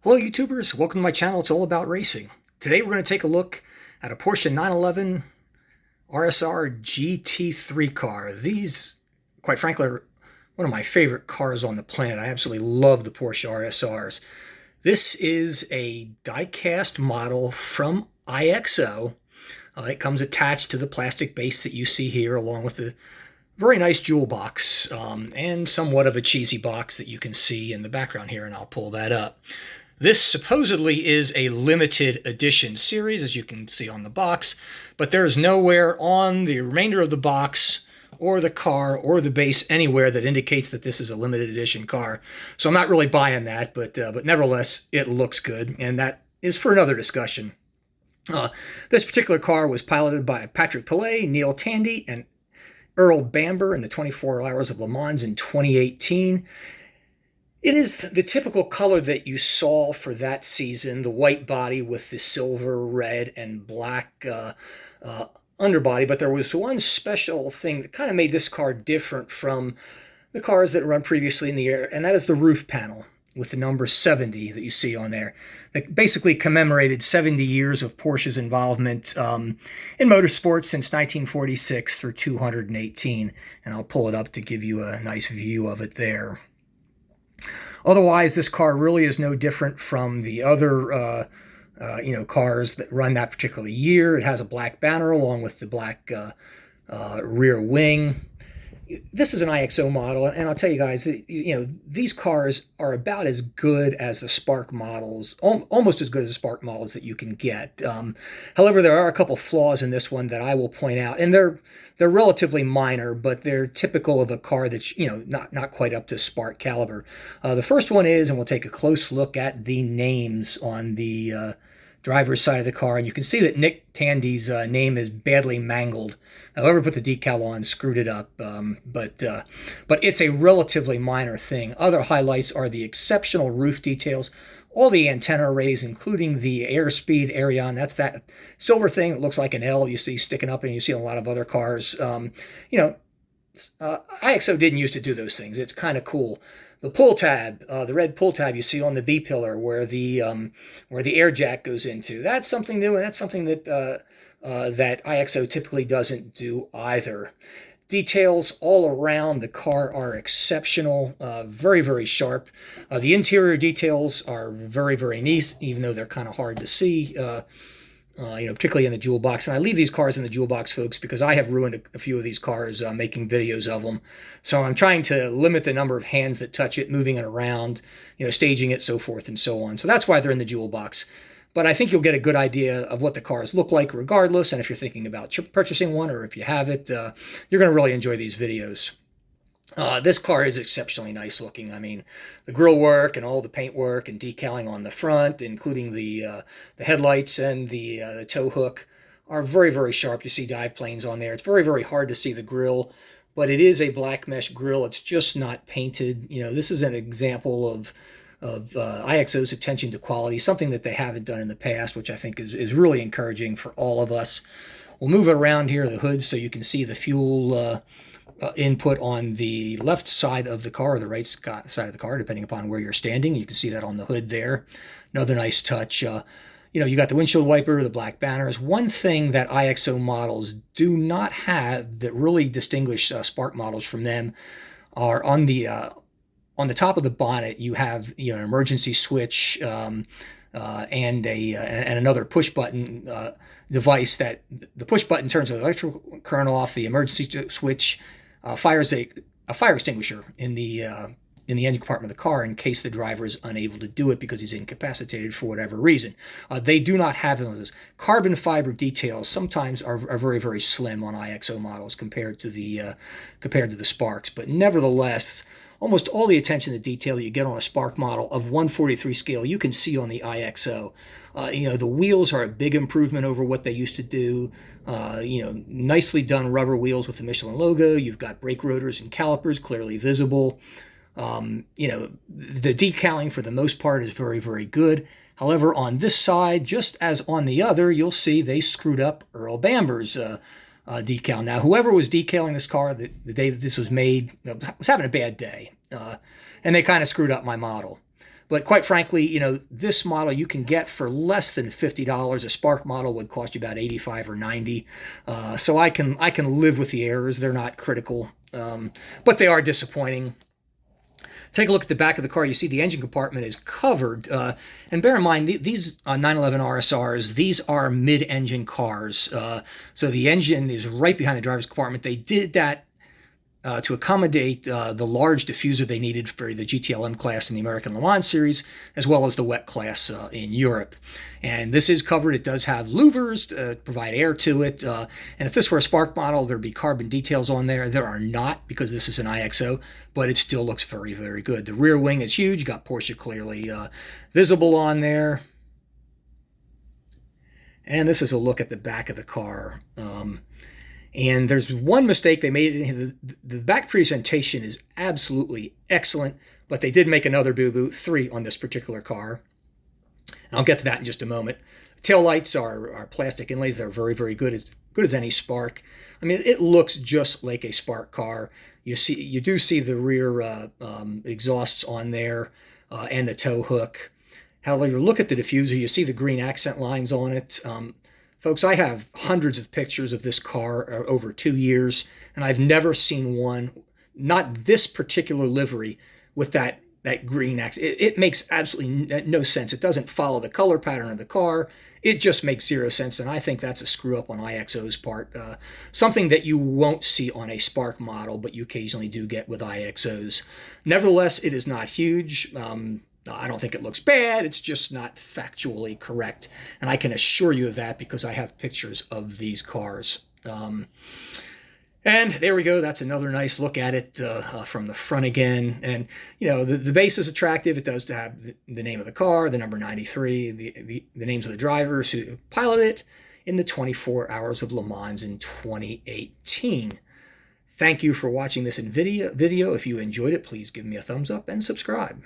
Hello YouTubers, welcome to my channel. It's all about racing. Today we're going to take a look at a Porsche 911 RSR GT3 car. These, quite frankly, are one of my favorite cars on the planet. I absolutely love the Porsche RSRs. This is a die-cast model from IXO. It comes attached to the plastic base that you see here, along with the very nice jewel box and somewhat of a cheesy box that you can see in the background here, and I'll pull that up. This supposedly is a limited edition series, as you can see on the box, but there is nowhere on the remainder of the box or the car or the base anywhere that indicates that this is a limited edition car. So I'm not really buying that, but nevertheless, it looks good, and that is for another discussion. This particular car was piloted by Patrick Pilet, Neil Tandy, and Earl Bamber in the 24 Hours of Le Mans in 2018. It is the typical color that you saw for that season, the white body with the silver, red, and black underbody, but there was one special thing that kind of made this car different from the cars that run previously in the air, and that is the roof panel with the number 70 that you see on there. That basically commemorated 70 years of Porsche's involvement in motorsports since 1946 through 218, and I'll pull it up to give you a nice view of it there. Otherwise, this car really is no different from the other cars that run that particular year. It has a black banner along with the black rear wing. This is an IXO model, and I'll tell you guys, these cars are about as good as the Spark models, almost as good as the Spark models that you can get. However, there are a couple flaws in this one that I will point out, and they're relatively minor, but they're typical of a car that's not quite up to Spark caliber. The first one is, and we'll take a close look at the names on the driver's side of the car, and you can see that Nick Tandy's name is badly mangled. Whoever put the decal on screwed it up, but it's a relatively minor thing. Other highlights are the exceptional roof details, all the antenna arrays, including the airspeed Aireon. That's that silver thing that looks like an L you see sticking up, and you see a lot of other cars. IXO didn't used to do those things. It's kind of cool. The pull tab, the red pull tab you see on the B pillar, where the air jack goes into, that's something new, and that's something that that IXO typically doesn't do either. Details all around the car are exceptional, very, very sharp. The interior details are very, very nice, even though they're kind of hard to see. Particularly in the jewel box. And I leave these cars in the jewel box, folks, because I have ruined a few of these cars making videos of them. So I'm trying to limit the number of hands that touch it, moving it around, staging it, so forth and so on. So that's why they're in the jewel box. But I think you'll get a good idea of what the cars look like regardless. And if you're thinking about purchasing one, or if you have it, you're going to really enjoy these videos. This car is exceptionally nice looking. I mean, the grille work and all the paint work and decaling on the front, including the headlights and the tow hook, are very, very sharp. You see dive planes on there. It's very, very hard to see the grille, but it is a black mesh grille. It's just not painted. This is an example of IXO's attention to quality, something that they haven't done in the past, which I think is really encouraging for all of us. We'll move it around here, the hood, so you can see the fuel input on the left side of the car or the right side of the car, depending upon where you're standing. You can see that on the hood there. Another nice touch. You got the windshield wiper, the black banners. One thing that IXO models do not have that really distinguish Spark models from them are on the top of the bonnet. You have an emergency switch and another push button device. That the push button turns the electrical current off. The emergency switch fires a fire extinguisher in the engine compartment of the car in case the driver is unable to do it because he's incapacitated for whatever reason. They do not have those. Carbon fiber details sometimes are very, very slim on IXO models compared to the Sparks, but nevertheless, almost all the attention to detail that you get on a Spark model of 1/43 scale, you can see on the IXO. The wheels are a big improvement over what they used to do. Nicely done rubber wheels with the Michelin logo. You've got brake rotors and calipers clearly visible. The decaling for the most part is very, very good. However, on this side, just as on the other, you'll see they screwed up Earl Bamber's decal. Now, whoever was decaling this car the day that this was made was having a bad day, and they kind of screwed up my model. But quite frankly, you know, this model you can get for less than $50. A Spark model would cost you about 85 or 90. So I can live with the errors. They're not critical, but they are disappointing. Take a look at the back of the car. You see the engine compartment is covered. And bear in mind, these 911 RSRs, these are mid-engine cars. So the engine is right behind the driver's compartment. They did that to accommodate the large diffuser they needed for the GTLM class in the American Le Mans series, as well as the wet class in Europe. And this is covered. It does have louvers to provide air to it. And if this were a Spark model, there'd be carbon details on there. There are not, because this is an IXO, but it still looks very, very good. The rear wing is huge. You got Porsche clearly visible on there. And this is a look at the back of the car. And there's one mistake they made. The back presentation is absolutely excellent, but they did make another boo-boo, 3 on this particular car. And I'll get to that in just a moment. Tail lights are plastic inlays. They're very, very good as any Spark. I mean, it looks just like a Spark car. You do see the rear exhausts on there and the tow hook. However, look at the diffuser. You see the green accent lines on it. Folks, I have hundreds of pictures of this car over 2 years, and I've never seen one, not this particular livery, with that green accent. It makes absolutely no sense. It doesn't follow the color pattern of the car. It just makes zero sense, and I think that's a screw-up on IXO's part. Something that you won't see on a Spark model, but you occasionally do get with IXOs. Nevertheless, it is not huge. I don't think it looks bad. It's just not factually correct. And I can assure you of that because I have pictures of these cars. And there we go. That's another nice look at it from the front again. And, you know, the base is attractive. It does have the name of the car, the number 93, the names of the drivers who piloted it in the 24 Hours of Le Mans in 2018. Thank you for watching this video. If you enjoyed it, please give me a thumbs up and subscribe.